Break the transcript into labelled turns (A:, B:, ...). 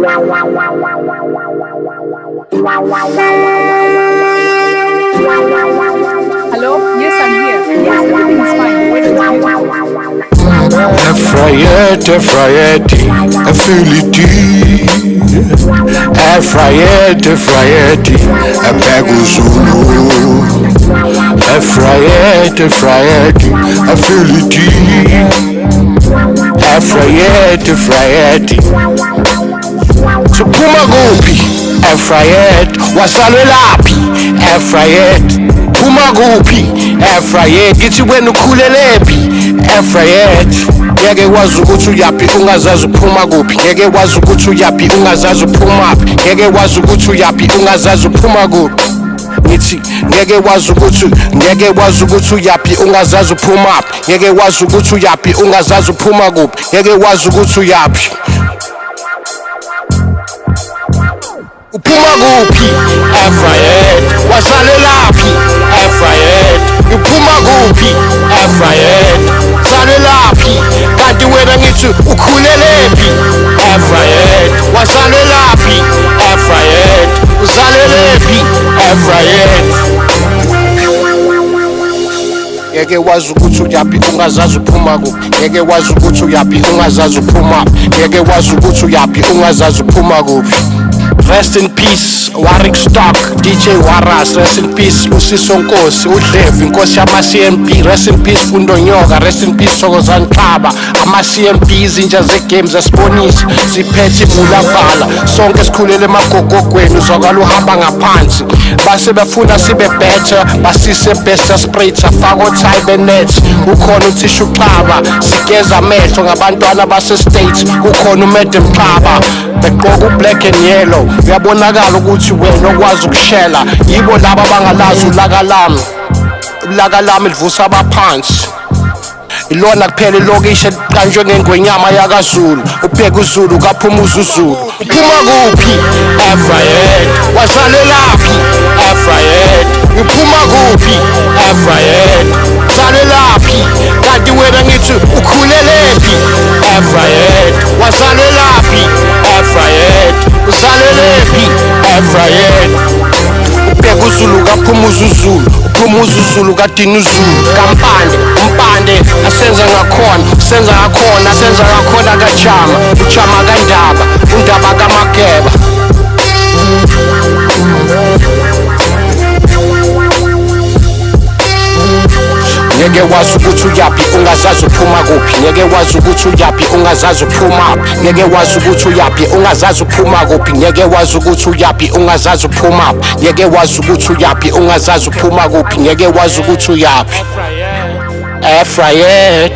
A: Hello? Yes, I'm here. Yes, everything is fine. The weather is beautiful.
B: Efrayet, Efiliti. Efrayet, Epeguzulu. Efrayet, Efiliti. Efrayet. Suphuma kuphi? Efrayet, wasalwelaphi? Efrayet, phuma kuphi? Efrayet, ngithi wena ukhulelephi? Efrayet, ngeke wazi ukuthi uyaphi ungazazi uphuma kuphi, ngeke wazi ukuthi uyaphi ungazazi uphumaphi, ngeke wazi ukuthi uyaphi ungazazi uphuma kuphi. Ngithi ngeke wazi ukuthi uyaphi ungazazi uphumaphi, ngeke wazi ukuthi uyaphi ungazazi uphuma kuphi, ngeke wazi ukuthi uyaphi. Uphuma kuphi? Efrayet, wasalelaphi? Efrayet, uphuma kuphi? Efrayet, salelaphi? Kanti wena ngithi ukhulelephi? Efrayet, wasalelaphi? Efrayet, uzalelephi? Efrayet. Ngeke wazi ukuthi uyaphi ungazazi uphuma kuphi, ngeke wazi ukuthi uyaphi ungazazi uphumaphi, ngeke wazi ukuthi uyaphi ungazazi uphuma kuphi. Rest in peace, Warwick Stock, DJ Waras, rest in peace, Busiso Nkosi, uDlevu, Inkosi yama-CMP, rest in peace, Fundonyoka, rest in peace, Thokozani Xaba, ama-CMP, izinja ze-games zasibonisa, ziphethe ibulavala, sonke sikhulele emagogogweni, uzwakala uhamba ngaphansi, base befuna sibe better, basise best spray, safaka othai benet, ukhona uThisha Xaba, sigeza amehlo ngabantwana base-States, ukhona uMadam Xaba, begqoka u-black and yellow, uyabonakala ukuthi wena okwazi ukushela, yibo laba abangalazi ulaka lami livusa abaphansi. Ilona kuphela ilokishi eliqanjwe ngengwenyama yakaZulu, ubheka uZulu kaphuma uZulu. Uphuma kuphi? Efrayet, wasalelaphi? Efrayet, uphuma kuphi? Efrayet, salelaphi? Kanti wena ngithi ukhulelephi? Efrayet, wasalelaphi? Efrayet, uzalelephi? Efrayet, ubheka uZulu kaphuma uZulu, uphuma uZulu kadini uZulu, kampande umpande, asenza ngakhona kajama, ujama kandaba, undaba kaMageba. Ngeke wazi ukuthi uyaphi ungazazi uphuma kuphi, ngeke wazi ukuthi uyaphi ungazazi uphumaphi, ngeke wazi ukuthi uyaphi ungazazi uphuma kuphi, ngeke wazi ukuthi uyaphi ungazazi uphumaphi, ngeke wazi ukuthi uyaphi ungazazi uphuma kuphi, ngeke wazi ukuthi uyaphi. Efrayet.